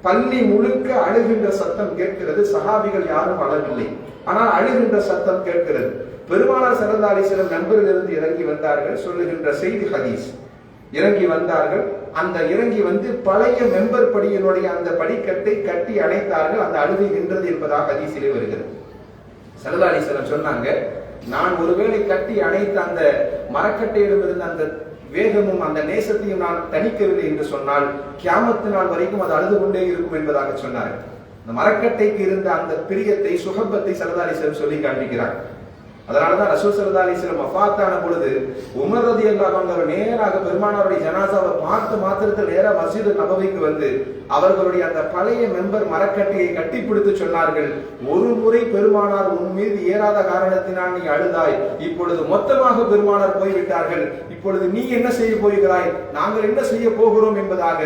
S1: பள்ளி முழுக்க அழுகின்ற சத்தம் கேட்கிறது. சஹாபிகள் யாரும் அழவில்லை, ஆனால் அழுகின்ற சத்தம் கேட்கிறது. பெருமானார் ஸல்லல்லாஹு அலைஹி வஸல்லம் மெம்பரில் இருந்து இறங்கி வந்தார்கள். சொல்லுகின்ற செய்தி ஹதீஸ். இறங்கி வந்தார்கள். அந்த இறங்கி வந்து பழைய மெம்பர் படியினுடைய அந்த படிக்கட்டை கட்டி அணைத்தார்கள். அந்த அழுகை நின்றது என்பதாக ஹதீஸிலே வருகிறது. ஸல்லல்லாஹு அலைஹி வஸல்லம் சொன்னாங்க, நான் ஒருவேளை கட்டி அணைத்த அந்த மரக்கட்டையிடமிருந்து அந்த வேகமும் அந்த நேசத்தையும் நான் தணிக்கவில்லை என்று சொன்னால் கியாமத்து நாள் வரைக்கும் அது அழுது கொண்டே இருக்கும் என்பதாக சொன்னார்கள். அந்த மரக்கட்டைக்கு இருந்த அந்த பிரியத்தை, சுஹப்பத்தை ஸல்லல்லாஹு அலைஹி வஸல்லம் சொல்லி காண்பிக்கிறார். அதனாலதான் ரசூல் ஸல்லல்லாஹு அலைஹி வஸல்லம் வஃபாத்தான பொழுது உமர் ரலியல்லாஹு அன்ஹு நேராக பெருமானாருடைய ஜனாசாவை பார்த்த மாத்திரத்தில் நேராக மஸ்ஜித் நபவிக்கு வந்து அவர்களுடைய அந்த பழைய மெம்பர் மரக்கட்டையை கட்டிப்பிடித்து சொன்னார்கள், ஒரு முறை பெருமானார் உன் மீது ஏறாத காரணத்தினால் நீ அழுதாய், இப்பொழுது மொத்தமாக பெருமானார் போய்விட்டார்கள், இப்பொழுது நீ என்ன செய்ய போகிறாய், நாங்கள் என்ன செய்ய போகிறோம் என்பதாக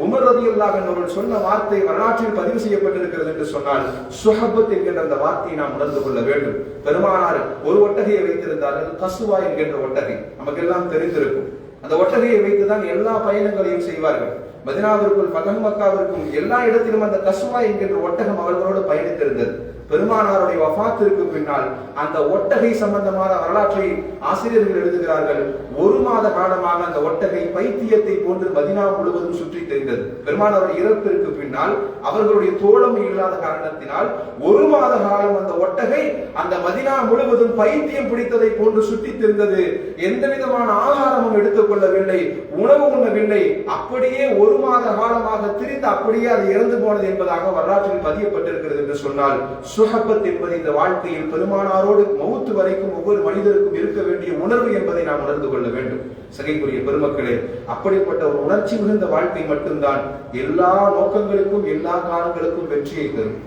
S1: உமர் ரலியல்லாஹு அன்ஹு அவர்கள் சொன்ன வார்த்தை வரலாற்றில் பதிவு செய்யப்பட்டிருக்கிறது என்று சொன்னால் சுஹபத் என்கின்ற அந்த வார்த்தையை நாம் உணர்ந்து கொள்ள வேண்டும். பெருமானார் ஒரு ஒட்டகையை வைத்திருந்தார்கள், கசுவா என்கின்ற ஒட்டகை, நமக்கு எல்லாம் தெரிந்திருக்கும். அந்த ஒட்டகையை வைத்துதான் எல்லா பயணங்களையும் செய்வார்கள். மதீனாவிற்குள், ஃபதஹ் மக்காவிற்கும் எல்லா இடத்திலும் அந்த கசுவா என்கின்ற ஒட்டகம் அவர்களோடு பயணித்திருந்தது. பெருமானாருடைய வஃபாத்திற்கு பின்னால் அந்த ஒட்டகை சம்பந்தமான வரலாற்றை ஆசிரியர்கள் எழுதுகிறார்கள். 1 மாத காலமாக அந்த ஒட்டகை பைத்தியத்தை போன்று மதீனா முழுவதும் சுற்றி தெரிந்தது. பெருமானாருடைய இறப்பிற்கு பின்னால் அவர்களுடைய தோழமை இல்லாத காரணத்தினால் 1 மாத காலம் அந்த ஒட்டகை அந்த மதீனா முழுவதும் பைத்தியம் பிடித்ததை போன்று சுற்றி தெரிந்தது. எந்த விதமான ஆகாரமும் எடுத்துக் கொள்ளவில்லை, உணவு உண்ணவில்லை, அப்படியே 1 மாத காலமாக திரிந்து அப்படியே அது இறந்து போனது என்பதாக வரலாற்றில் பதியப்பட்டிருக்கிறது என்று சொன்னால் சுஹபத் என்பது இந்த வாழ்க்கையில் பெருமானாரோடு மௌத்து வரைக்கும் ஒவ்வொரு மனிதருக்கும் இருக்க வேண்டிய உணர்வு என்பதை நாம் உணர்ந்து கொள்ள வேண்டும். சகைக்குரிய பெருமக்களே, அப்படிப்பட்ட ஒரு உணர்ச்சி மிகுந்த வாழ்க்கை மட்டும்தான் எல்லா நோக்கங்களுக்கும் எல்லா காலங்களுக்கும் வெற்றியை தரும்.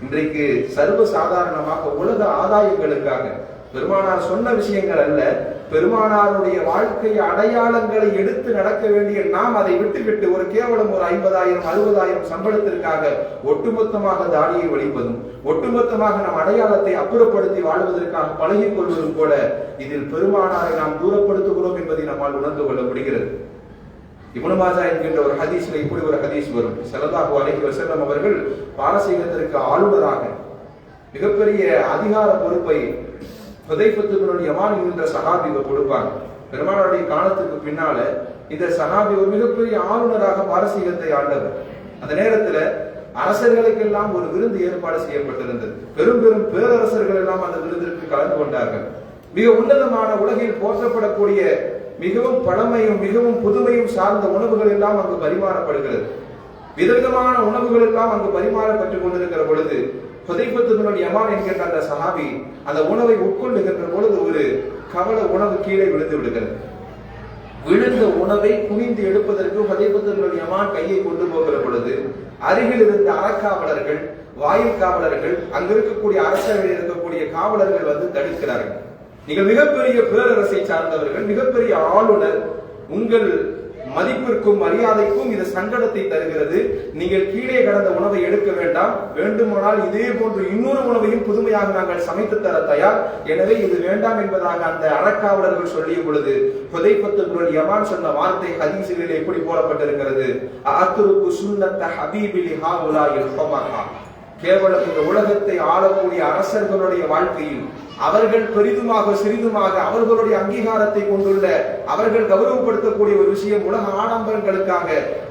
S1: இன்றைக்கு சர்வ சாதாரணமாக உலக ஆதாயங்களுக்காக பெருமானார் சொன்ன விஷயங்கள் அல்ல, பெருமானாருடைய வாழ்க்கை அடையாளங்களை எடுத்து நடக்க வேண்டிய நாம் அதை விட்டுவிட்டு ஒரு கேவலம் ஒரு 50,000 60,000 சம்பளத்திற்காக ஒட்டுமொத்தமாக தாடியை வலிப்பதும், ஒட்டுமொத்தமாக நம் அடையாளத்தை அப்புறப்படுத்தி வாழ்வதற்காக பழகிக் கொள்வதும் கூட இதில் பெருமானாரை நாம் தூரப்படுத்துகிறோம் என்பதை நம்மால் உணர்ந்து கொள்ள முடிகிறது. இப்னு மாஜா என்கின்ற ஒரு ஹதீஸ்ல இப்படி ஒரு ஹதீஸ் வரும். ஸல்லல்லாஹு அலைஹி வஸல்லம் அவர்கள் பாரசீகத்திற்கு ஆளுநராக மிகப்பெரிய அதிகார பொறுப்பை ஹுதைஃபத்து இப்னு யமான் என்கிற சஹாபிக்கு கொடுப்பாங்க. பெருமானாருடைய காலத்துக்கு பின்னால இந்த சஹாபி ஒரு மிகப்பெரிய ஆளுநராக பாரசீகத்தை ஆண்டவர். அந்த நேரத்துல அரசர்களுக்கெல்லாம் ஒரு விருந்து ஏற்பாடு செய்யப்பட்டிருந்தது. பெரும் பெரும் பேரரசர்கள் எல்லாம் அந்த விருந்திற்கு கலந்து கொண்டார்கள். மிக உன்னதமான உலகில் போற்றப்படக்கூடிய மிகவும் பழமையும் மிகவும் புதுமையும் சார்ந்த உணவுகள் எல்லாம் அங்கு பரிமாறப்படுகிறது. விதவிதமான உணவுகள் எல்லாம் அங்கு பரிமாறப்பட்டுக் கொண்டிருக்கிற பொழுது ஹுதைஃபத்து இப்னு யமான் என்கின்ற அந்த சஹாபி அந்த உணவை உட்கொள்ளுகின்ற பொழுது ஒரு கவல உணவு கீழே விழுந்து விடுகிறது. விழுந்த உணவை குனிந்து எடுப்பதற்கு ஹுதைஃபத்து இப்னு யமான் கையை கொண்டு போகிற பொழுது அருகில் இருந்த அறக்காவலர்கள், வாயில் காவலர்கள், அங்கு இருக்கக்கூடிய அரசவையில் இருக்கக்கூடிய காவலர்கள் வந்து தடுக்கிறார்கள். நீங்கள் மிகப்பெரிய பேரரசை சார்ந்தவர்கள், மிகப்பெரிய ஆளுநர், உங்கள் மதிப்பிற்கும் மரியாதைக்கும் இது சங்கடத்தை தருகிறது. நீங்கள் கீழே கடந்த உணவை எடுக்க வேண்டாம், வேண்டுமானால் இதே போன்று இன்னொரு உணவையும் புதுமையாக நாங்கள் சமைத்து தர தயார், எனவே இது வேண்டாம் என்பதாக அந்த அறக்காவலர்கள் சொல்லிய பொழுது ஹுதைஃபத்து இப்னு யமான் சொன்ன வார்த்தை ஹதீஸிலே எப்படி போடப்பட்டிருக்கிறது, அத்ருக்கு சுன்னத்த ஹபீபிலி ஹாஉலாயில் ஹுமஹா. கேவலம் இந்த உலகத்தை ஆளக்கூடிய அரசர்களுடைய வாழ்க்கையில் அவர்கள் பெரிதுமாக சிறிதுமாக அவர்களுடைய அங்கீகாரத்தை கொண்டுள்ள அவர்கள் கௌரவப்படுத்தக்கூடிய ஒரு விஷயம் உலக ஆடம்பரங்களுக்காக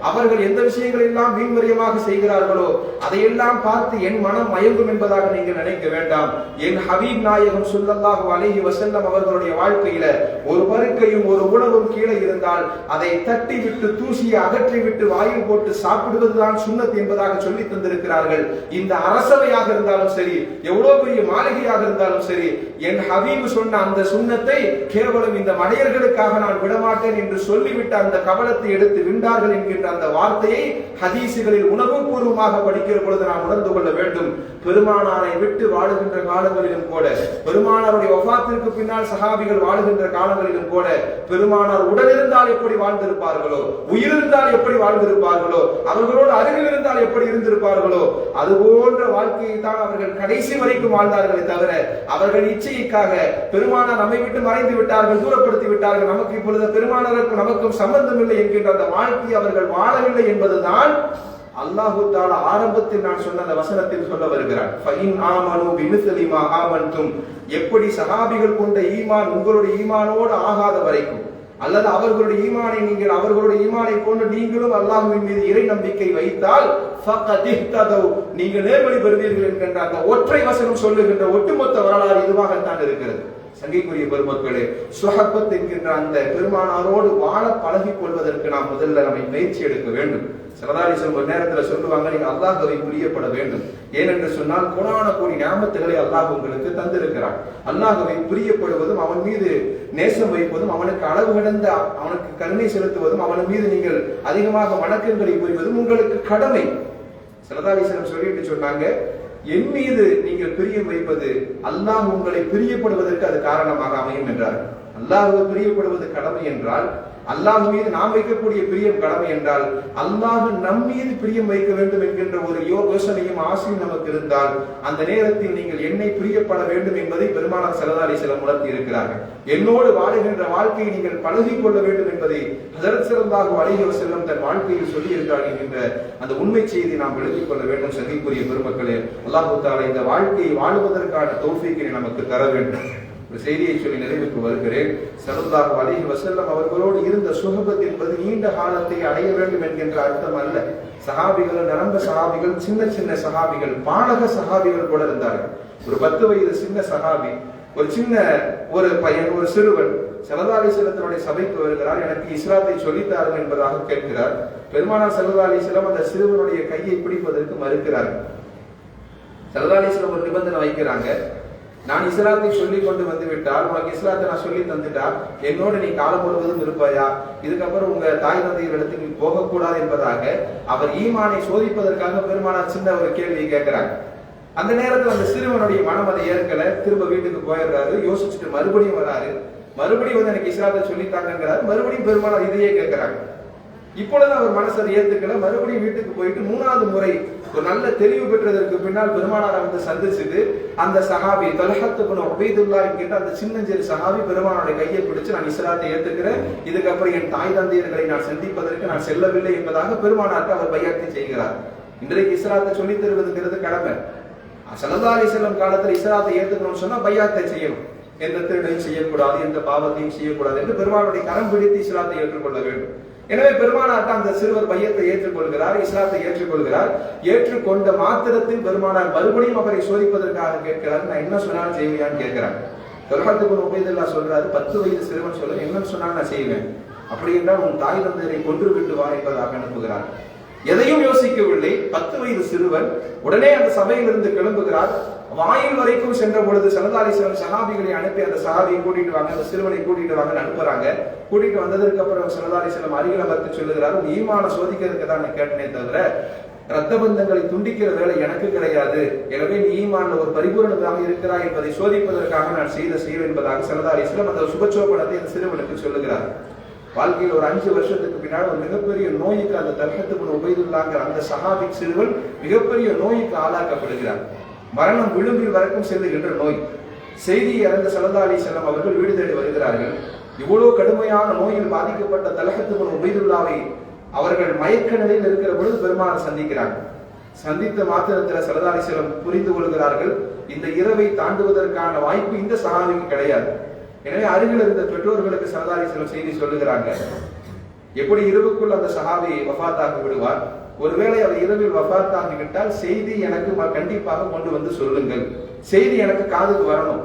S1: அவர்கள் எந்த விஷயங்கள் எல்லாம் வீண்வரியமாக செய்கிறார்களோ அதையெல்லாம் பார்த்து என் மனம் மயங்கும் என்பதாக நீங்கள் நினைக்க வேண்டாம். என் ஹபீப் நாயகம் ஸல்லல்லாஹு அலைஹி வஸல்லம் அவர்களுடைய வாழ்க்கையில ஒரு பருக்கையும் ஒரு உணவும் கீழே இருந்தால் அதை தட்டி விட்டு தூசியை அகற்றி விட்டு வாயில் போட்டு சாப்பிடுவதுதான் சுன்னத் என்பதாக சொல்லி தந்திருக்கிறார்கள். இந்த அரசவையாக இருந்தாலும் சரி, எவ்வளவு பெரிய மாளிகையாக இருந்தாலும் சரி, என் ஹபீப் சொன்ன அந்த சுன்னத்தை கேவலம் இந்த மடையர்களுக்காக நான் விடமாட்டேன் என்று சொல்லிவிட்டு அந்த கவலத்தை எடுத்து விண்டார்கள் என்கின்ற அந்த வார்த்தையை ஹதீசுகளில் உணர்வுபூர்வமாக படிக்கிற பொழுது நாம் உணர்ந்து கொள்ள வேண்டும். பெருமானாரை விட்டு வாழுகின்ற காலங்களிலும் கூட, பெருமானாருடைய வஃபாத்திற்கு பின்னால் சஹாபிகள் வாழுகின்ற காலங்களிலும் கூட, பெருமானார் உடல் இருந்தால் எப்படி வாழ்ந்திருப்பார்களோ, உயிர் இருந்தால் எப்படி வாழ்ந்திருப்பார்களோ, அவர்களோடு அருகில் இருந்தால் எப்படி இருந்திருப்பார்களோ, அது போன்ற வாழ்க்கையை தான் அவர்கள் கடைசி வரைக்கும் வாழ்ந்தார்களே தவிர அவர்கள் இச்சைக்காக பெருமானார் நம்மை விட்டு மறைந்து விட்டார்கள், தூரப்படுத்தி விட்டார்கள், நமக்கு இப்பொழுது பெருமானாருக்கும் நமக்கும் சம்பந்தம் இல்லை என்கின்ற அந்த வாழ்க்கையை அவர்கள் வாழவில்லை என்பதுதான் அல்லாஹு தஆலா ஆரம்பத்தில் நான் சொன்ன அந்த வசனத்தில் சொல்ல வருகிறார். ஃபஇன் ஆமனு பிமிஸ்லி மா ஆமன்தும், எப்படி சஹாபிகள் கொண்ட ஈமான் உங்களுடைய ஈமானோடு ஆகாத வரைக்கும், அல்லது அவர்களுடைய ஈமானை நீங்கள் அவர்களுடைய ஈமானை கொண்டு நீங்களும் அல்லாஹ்வின் மீது இறை நம்பிக்கை வைத்தால் ஃபகத் இஹ்ததவ், நீங்கள் நேர்வழி பெறுவீர்கள் என்கின்ற அந்த ஒற்றை வசனம் சொல்லுகின்ற ஒட்டுமொத்த வரலாறு இதுவாகத்தான் இருக்கிறது. சங்கைக்குரிய பெருமக்களே, சுஹபத் என்கின்ற அந்த பெருமானாரோடு வாழ பழகிக் கொள்வதற்கு நாம் முதல்ல நம்மை பயிற்சி எடுக்க வேண்டும். சரதாரிசம் ஒரு நேரத்தில் சொல்லுவாங்க, நீங்க அல்லாஹ்வை பிரியப்பட வேண்டும். ஏனென்று சொன்னால் கோடான கோடி நியாமத்துகளை அல்லாஹ் உங்களுக்கு தந்திருக்கிறான். அல்லாஹ்வை பிரியப்படுவதும் அவன் மீது நேசம் வைப்பதும் அவனுக்கு அளவு கடந்த அவனுக்கு கருணை செலுத்துவதும் அவன் மீது நீங்கள் அதிகமாக வணக்கங்களை புரிவதும் உங்களுக்கு கடமை. சரதாரிசனம் சொல்லிட்டு சொன்னாங்க, என் மீது நீங்கள் பிரியம் வைப்பது அல்லாஹ் உங்களை பிரியப்படுவதற்கு அது காரணமாக அமையும் என்றார். அல்லாஹ்வை பிரியப்படுவது கடமை என்றால், அல்லாஹ் மீது நாம் வைக்கக்கூடிய பிரியம் கடமை என்றால், அல்லாஹ் நம் மீது பிரியம் வைக்க வேண்டும் என்கின்ற ஒரு யோசனையும் ஆசையும் நமக்கு இருந்தால் அந்த நேரத்தில் நீங்கள் என்னை பிரியப்பட வேண்டும் என்பதை பெருமானார் ஸல்லல்லாஹு அலைஹி வஸல்லம் உணர்த்தி இருக்கிறார்கள். என்னோடு வாழுகின்ற வாழ்க்கையை நீங்கள் பழகிக் கொள்ள வேண்டும் என்பதை ஹஜ்ரத் ஸல்லல்லாஹு அலைஹி வஸல்லம் தன் வாழ்க்கையில் சொல்லி இருக்கிறார்கள் என்கின்ற அந்த உண்மை செய்தியை நாம் விளங்கிக் கொள்ள வேண்டும். சங்கைக்குரிய பெருமக்களே, அல்லாஹ் தஆலா இந்த வாழ்க்கையை வாழுவதற்கான தௌஃபீக்கை நமக்கு தர வேண்டும். ஒரு செய்தியை சொல்லி நிறைவுக்கு வருகிறேன். ஸல்லல்லாஹு அலைஹி வஸல்லம் அவர்களோடு இருந்த சுஹபத் என்பது நீண்ட காலத்தை அடைய வேண்டும் என்கின்ற அர்த்தம் அல்ல. சஹாபிகள், நிரம்ப சஹாபிகள், சின்ன சின்ன சஹாபிகள், பாலக சஹாபிகள் கூட இருந்தார்கள். ஒரு 10 வயது சின்ன சஹாபி, ஒரு சின்ன ஒரு பையன், ஒரு சிறுவன் ஸல்லல்லாஹு அலைஹி வஸல்லம் சபைக்கு வருகிறார். எனக்கு இஸ்லாத்தை சொல்லித்தார்கள் என்பதாக கேட்கிறார். பெருமானார் ஸல்லல்லாஹு அலைஹி வஸல்லம் அந்த சிறுவனுடைய கையை பிடிப்பதற்கு மறுக்கிறார்கள். ஸல்லல்லாஹு அலைஹி வஸல்லம் ஒரு நிபந்தனை வைக்கிறாங்க, நான் இஸ்லாத்தை சொல்லி கொண்டு வந்து விட்டால், உனக்கு இஸ்லாத்தை நான் சொல்லி தந்துட்டா என்னோடு நீ காலம் முழுவதும் இருப்பாயா, இதுக்கப்புறம் உங்க தாய் தந்தையர் இடத்துக்கு போகக்கூடாது என்பதாக அவர் ஈமானை சோதிப்பதற்காக பெருமானார் சின்ன ஒரு கேள்வியை கேட்கிறாங்க. அந்த நேரத்தில் அந்த சிறுவனுடைய மனம் அதை ஏற்கல, திரும்ப வீட்டுக்கு போயிடுறாரு. யோசிச்சுட்டு மறுபடியும் வராரு. மறுபடியும் வந்து எனக்கு இஸ்லாத்தை சொல்லித்தாங்கிறாரு. மறுபடியும் பெருமானார் இதையே கேட்கிறாங்க. இப்பொழுது அவர் மனசை ஏத்துக்கல. மறுபடியும் வீட்டுக்கு போயிட்டு 3வது முறை ஒரு நல்ல தெளிவு பெற்றதற்கு பின்னால் பெருமானார் வந்து சந்திச்சுட்டு அந்த சஹாபி தல்ஹத் இப்னு உபைதுல்லாஹ் என்கிற அந்த சின்னஞ்சிறு சஹாபி பெருமானாருடைய கையை பிடிச்சு, நான் இஸ்லாத்தை ஏத்துக்கிறேன், இதுக்கப்புறம் என் தாய் தந்தையர்களை நான் சந்திப்பதற்கு நான் செல்லவில்லை என்பதாக பெருமானாருக்கு அவர் பையத்தை செய்கிறார். இன்றைக்கு இஸ்லாத்தை சொல்லி தருவதுங்கிறது கடமை. ஸல்லல்லாஹு அலைஹி வஸல்லம் காலத்தில் இஸ்லாத்தை ஏத்துக்கணும்னு சொன்னா பையத்தை செய்யணும். எந்த திருடையும் செய்யக்கூடாது, எந்த பாவத்தையும் செய்யக்கூடாது என்று பெருமானுடைய கரம் பிடித்து இஸ்லாத்தை ஏற்றுக்கொள்ள வேண்டும். எனவே பெருமானார் அந்த சிறுவர் பையத்தை ஏற்றுக்கொள்கிறார், இஸ்லாத்தை ஏற்றுக்கொள்கிறார். ஏற்றுக்கொண்ட மாத்திரத்தில் பெருமானார் மறுபடியும் அவரை சோதிப்பதற்காக கேட்கிறார், நான் என்ன சொன்னாலும் செய்வியான்னு கேட்கிறார். தல்ஹத் இப்னு உபைதுல்லாஹ் சொல்றாரு, 10 வயது சிறுவன் சொல்ல என்ன சொன்னாலும் நான் செய்வேன், அப்படி என்றால் உன் தாய் தந்தையரை கொன்று விட்டு வா என்பதாக அனுப்புகிறார். எதையும் யோசிக்கவில்லை. 10 வயது சிறுவன் உடனே அந்த சபையிலிருந்து கிளம்புகிறார். வாயில் வரைக்கும் சென்ற பொழுது ஸல்லல்லாஹு அலைஹி வஸல்லம் சஹாபிகளை அனுப்பி அந்த சஹாபியை கூட்டிட்டு வாங்க, அந்த சிறுவனை கூட்டிட்டு வாங்கன்னு அனுப்புறாங்க. கூட்டிட்டு வந்ததற்கு அப்புறம் ஸல்லல்லாஹு அலைஹி வஸல்லம் அருகில் அமர்த்தி சொல்லுகிறார், உன் ஈமான சோதிக்கிறதுக்கு தான் நான் கேட்டனே தவிர ரத்த பந்தங்களை துண்டிக்கிற வேலை எனக்கு கிடையாது. எனவே நீ ஈமான்ல ஒரு பரிபூரணமாக இருக்கிறாய் என்பதை சோதிப்பதற்காக நான் செய்த செயல் என்பதாக ஸல்லல்லாஹு அலைஹி வஸல்லம் அந்த சுபச்சோபனத்தை அந்த சிறுவனுக்கு சொல்லுகிறார். வாழ்க்கையில் ஒரு 5 வருஷத்துக்கு பின்னால் ஒரு மிகப்பெரிய நோய்க்கு அந்த தல்ஹத் இப்னு உபைதுல்லாஹ் அந்த சஹாபி சிறுவன் மிகப்பெரிய நோய்க்கு ஆளாக்கப்படுகிறார். மரணம் விளிம்பில் வரைக்கும் செல்லுகின்ற நோய். செய்தியை அறிந்த ஸல்லல்லாஹு அலைஹி வஸல்லம் அவர்கள் வீடு தேடி வருகிறார்கள். இவ்வளவு கடுமையான நோயில் பாதிக்கப்பட்ட தல்ஹத் இப்னு உபைதுல்லாஹை அவர்கள் மயக்க நிலையில் இருக்கிற பொழுது பெருமானார் சந்திக்கிறாங்க. சந்தித்த மாத்திரத்தில் ஸல்லல்லாஹு அலைஹி வஸல்லம் புரிந்து கொள்கிறார்கள், இந்த இரவை தாண்டுவதற்கான வாய்ப்பு இந்த சஹாபிக்கு கிடையாது. எனவே அருகில் இருந்த பெற்றோர்களுக்கு ஸல்லல்லாஹு அலைஹி வஸல்லம் செய்தி சொல்லுகிறாங்க. எப்படி இரவுக்குள் அந்த சஹாபி வஃபாத்தாகி விடுவார், ஒருவேளை அவர் இரவில் வஃபாத்தாகி விட்டால் செய்தி எனக்கு கண்டிப்பாக கொண்டு வந்து சொல்லுங்கள், செய்தி எனக்கு காதுக்கு வரணும்.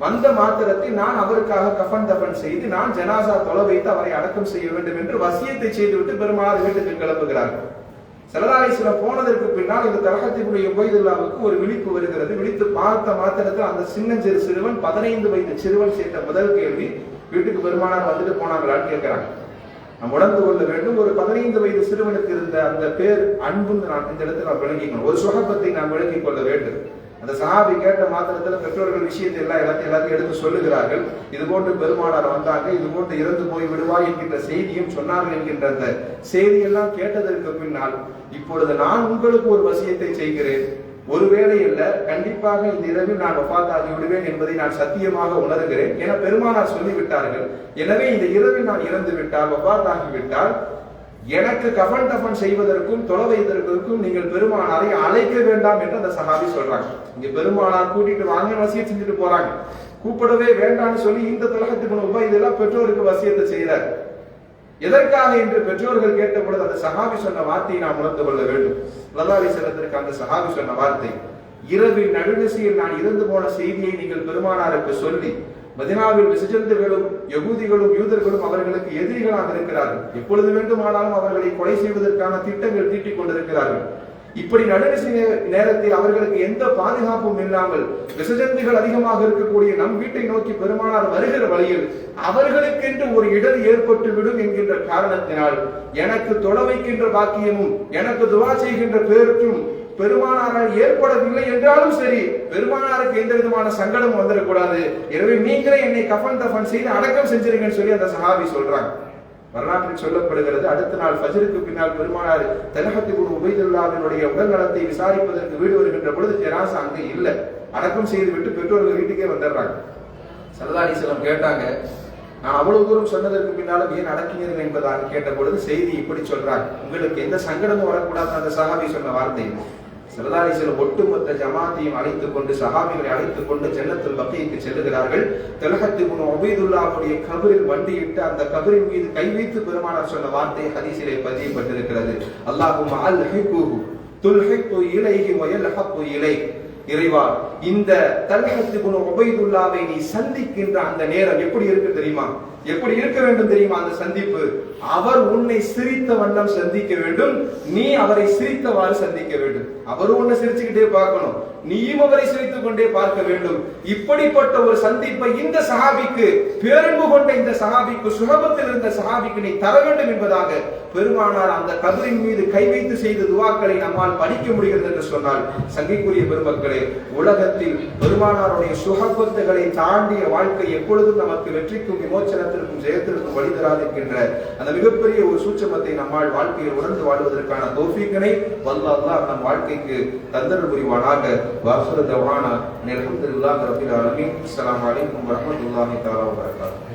S1: வந்த மாத்திரத்தில் நான் அவருக்காக கஃபன் தஃபன் செய்து நான் ஜனாசா தொலை வைத்து அவரை அடக்கம் செய்ய வேண்டும் என்று வசியத்தை செய்துவிட்டு பெருமாள் வீட்டுக்கு கிளம்புகிறார்கள். ஸல்லல்லாஹு அலைஹி வஸல்லம் போனதற்கு பின்னால் இந்த தல்ஹத் இப்னு உபைதுல்லாவுக்கு ஒரு விழிப்பு வருகிறது. விழித்து பார்த்த மாத்திரத்தில் அந்த சின்னஞ்சிறு சிறுவன் 15 வயது சிறுவன் கேட்ட முதல் கேள்வி, வீட்டுக்கு பெருமானார் வந்துட்டு போனாங்களான்னு கேட்கிறாங்க. நாம் உணர்ந்து கொள்ள வேண்டும், ஒரு 15 வயது சிறுவனுக்கு இருந்த அந்த பேர் அன்புன்னு நான் இந்த இடத்துல நாம் விளங்கிக்கணும், ஒரு சுகபத்தை நாம் விளங்கிக் கொள்ள வேண்டும். அந்த சஹாபி கேட்ட மாத்திரத்தில் பெற்றோர்கள் விஷயத்தை எல்லாத்தையும் எடுத்து சொல்லுகிறார்கள். இது போன்று பெருமானார் வந்தாங்க, இது போன்று இறந்து போய் விடுவாய் என்கின்ற செய்தியும் சொன்னார்கள் என்கின்ற அந்த செய்தியெல்லாம் கேட்டதற்கு பின்னால், இப்பொழுது நான் உங்களுக்கு ஒரு வசியத்தை செய்கிறேன், ஒருவேளை அல்ல, கண்டிப்பாக இந்த இரவில் நான் வஃபாத்தாகி விடுவேன் என்பதை நான் சத்தியமாக உணர்கிறேன் என பெருமானார் சொல்லிவிட்டார்கள். எனவே இந்த இரவில் நான் இறந்து விட்டால், வஃபாத்தாகி விட்டால், எனக்கு கஃபன் தஃபன் செய்வதற்கும் தொலை வைப்பதற்கும் நீங்கள் பெருமானாரை அழைக்க வேண்டாம் என்று அந்த சஹாபி சொல்றாங்க. இங்க பெருமானார் கூட்டிட்டு வாங்க வசியத்தை செஞ்சுட்டு போறாங்க, கூப்பிடவே வேண்டாம்னு சொல்லி இந்த தல்ஹத் இப்னு உபைதுல்லா பெற்றோருக்கு வசியத்தை செய்தார். எதற்காக என்று பெற்றோர்கள் கேட்ட பொழுது அந்த சஹாபி சொன்ன வார்த்தையை நாம் உணர்ந்து கொள்ள வேண்டும். ஸல்லல்லாஹு அலைஹி வஸல்லத்திற்கு அந்த சஹாபி சொன்ன வார்த்தை, இரவில் நடுநிசையில் நான் இறந்து போன செய்தியை நீங்கள் பெருமானாருக்கு சொல்லி, மதீனாவில் விசஜந்துகளும் யகூதிகளும் யூதர்களும் அவர்களுக்கு எதிரிகளாக இருக்கிறார்கள், எப்பொழுது வேண்டுமானாலும் அவர்களை கொலை செய்வதற்கான திட்டங்கள் தீட்டிக் கொண்டிருக்கிறார்கள். இப்படி நடுநிசி நேரத்தில் அவர்களுக்கு எந்த பாதுகாப்பும் இல்லாமல் விசஜந்துகள் அதிகமாக இருக்கக்கூடிய நம் வீட்டை நோக்கி பெருமானார் வருகிற வழியில் அவர்களுக்கென்று ஒரு இடர் ஏற்பட்டு விடும் என்கின்ற காரணத்தினால் எனக்கு தொலை வைக்கின்ற பாக்கியமும் எனக்கு துவா செய்கின்ற பேருக்கும் பெருமானாரால் ஏற்படவில்லை என்றாலும் சரி, பெருமானாருக்கு எந்த விதமான சங்கடமும் வந்துடக்கூடாது, எனவே நீங்களே என்னை கஃபன் தஃபன் செய்து அடக்கம் செஞ்சிருங்கன்னு சொல்லி அந்த சஹாபி சொல்றாங்க. வரலாற்றில் சொல்லப்படுகிறது, அடுத்த நாள் ஃபஜ்ருக்கு பின்னால் பெருமானார் தல்ஹத் இப்னு உபைதுல்லாவினுடைய உடல் நலத்தை விசாரிப்பதற்கு வீடு வருகின்ற பொழுது ஜனாஸா அங்கே இல்லை, அடக்கம் செய்து விட்டு பெற்றோர்கள் வீட்டுக்கே வந்துடுறாங்க. ஸல்லல்லாஹு அலைஹி வஸல்லம் கேட்டாங்க, நான் அவ்வளவு தூரம் சொன்னதற்கு பின்னாலும் ஏன் அடக்கினீர்கள் என்பதாக கேட்ட பொழுது செய்தி இப்படி சொல்றாங்க, உங்களுக்கு எந்த சங்கடமும் வரக்கூடாது அந்த சஹாபி சொன்ன வார்த்தை. ஸல்லல்லாஹு அலைஹி வஸல்லம் ஒட்டுமொத்த ஜமாத்தையும் அழைத்துக் கொண்டு சஹாபிகளை அழைத்துக் கொண்டு ஜன்னத்துல் பக்கீக்கு செல்லுகிறார்கள். தல்ஹத் இப்னு உபைதுல்லாவுடைய கபரில் வண்டியிட்டு அந்த கபரின் மீது கை வைத்து பெருமானார் சொன்ன வார்த்தை ஹதீஸிலே பதியப்பட்டிருக்கிறது, அல்லாஹும்ம அல்ஹிகுஹு துல்ஹிகு இலைஹி வ யல்ஹகு இலைஹ். இறைவா, இந்த தல்ஹத் இப்னு உபைதுல்லாவை நீ சந்திக்கின்ற அந்த நேரம் எப்படி இருக்கு தெரியுமா, எப்படி இருக்க வேண்டும் தெரியுமா அந்த சந்திப்பு, அவர் உன்னை சிரித்த வண்ணம் சந்திக்க வேண்டும், நீ அவரை சிரித்தவாறு சந்திக்க வேண்டும். அவரும் உன்னை சிரிச்சுக்கிட்டே பார்க்கணும், நீயும் அவரை சிரித்துக் கொண்டே பார்க்க வேண்டும். இப்படிப்பட்ட ஒரு சந்திப்பை இந்த சஹாபிக்கு, பேரன்பு கொண்ட இந்த சஹாபிக்கு, சுகபத்தில் இருந்த சஹாபிக்கு நீ தர வேண்டும் என்பதாக பெருமானார் அந்த கபரின் மீது கை வைத்து செய்த துவாக்களை நம்மால் படிக்க முடிகிறது என்று சொன்னால், சங்கைக்குரிய பெருமக்களே, உலகத்தில் பெருமானாருடைய சுகபத்துகளை தாண்டிய வாழ்க்கை எப்பொழுதும் நமக்கு வெற்றிக்கும் விமோச்சனத்திற்கும் ஜெயத்திற்கும் வழி தராதிருக்கின்ற அந்த மிகப்பெரிய ஒரு சூட்சமத்தை நம்மால் வாழ்க்கையில் உணர்ந்து வாழ்வதற்கான தௌஃபீக்கினை வல்லாஹ் நம் வாழ்க்கைக்கு தந்தருள் புரிவானாக. வாஹிரு தவானா அல்ஹம்துலில்லாஹி ரப்பில் ஆலமீன். அஸ்ஸலாமு அலைக்கும் வரஹ்மத்துல்லாஹி தஆலா வபரகாத்துஹு.